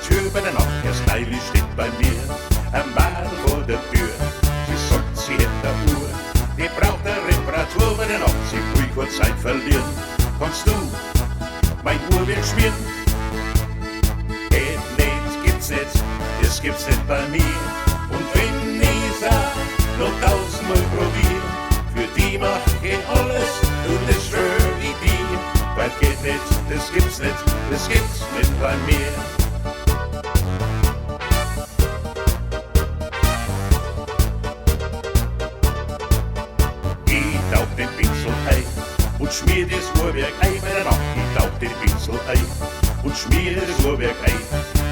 Reparatur bei der Nacht. Erst neulich steht bei mir ein Mädel vor der Tür. Sie sagt, sie hätte eine Uhr, die braucht eine Reparatur bei der Nacht. Sie will kurz Zeit verlieren. Kannst du mein Uhrwerk schmieren? Geht nicht, gibt's nicht, das gibt's nicht bei mir. Und wenn ich sag, noch 1000-mal probier, für die mach ich alles und das schwör ich dir. Weil geht nicht, das gibt's nicht bei mir. Ich taug den Pinsel ein und schmier das Uhrwerk ein bei der Nacht. Ich taug den Pinsel ein und schmier das Uhrwerk ein.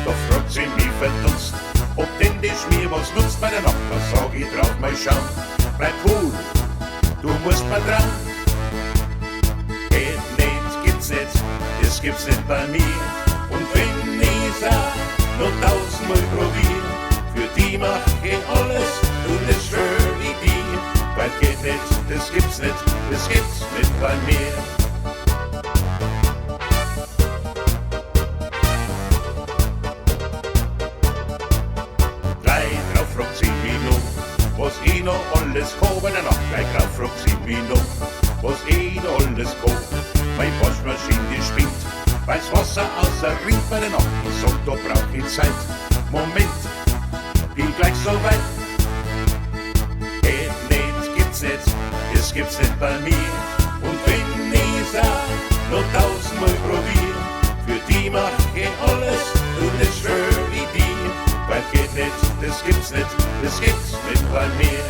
Da fragt sie mich verdutzt, ob denn das Schmier was nutzt bei der Nacht. Da sag ich drauf, mal schauen, bleib cool, du musst mal dran. Geht nicht, gibt's nicht, das gibt's nicht bei mir. Und wenn ich sag, noch 1000-mal probier, für die mach ich alles und das schwör ich dir. Weil geht nicht, das gibt's nicht bei mir. Gleich drauf fragt sie mich noch, was ich noch alles kann bei der Nacht. Gleich drauf fragt sie mich noch, was ich noch alles kann. Meine Waschmaschine, die spinnt, weil's Wasser außer rinnt bei der Nacht. Ich sag, da brauch ich Zeit. Moment, bin gleich so weit. Geht nicht, gibt's nicht, das gibt's nicht bei mir. Und wenn ich sag, noch 1000-mal probier, für die mach ich alles und das schwör ich dir. Weil geht nicht, das gibt's nicht bei mir.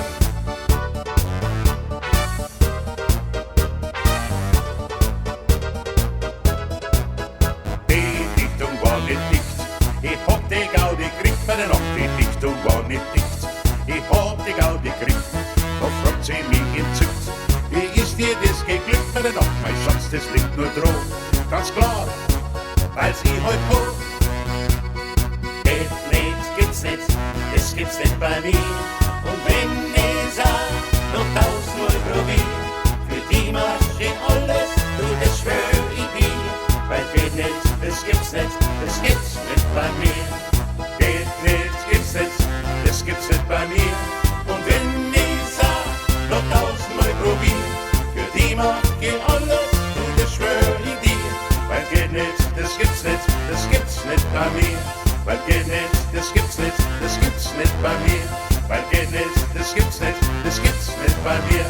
Die Dichtung war nicht dicht, ich hab die Gaudi gekriegt bei der Nacht. Die Dichtung war nicht dicht, ich hab die Gaudi gekriegt. Da fragt sie mich entzückt, wie ist dir das geglückt bei der Nacht? Mein Schatz, das liegt nur dran, ganz klar, weil's ich heut kann. Geht nicht, gibt's nicht, das gibt's nicht bei mir. Und wenn ich sag, noch 1000-mal probier, für die mach ich alles, du, das schwör ich dir. Weil geht nicht, das gibt's nicht bei mir. Geht nicht, gibt's nicht bei mir. Und wenn ich sag, noch 1000-mal probier, für die mach ich alles, du, das schwör ich dir. Weil geht nicht, das gibt's nicht bei mir. Weil geht nicht, das gibt's nicht bei mir. Weil geht nicht, das gibt's nicht bei mir.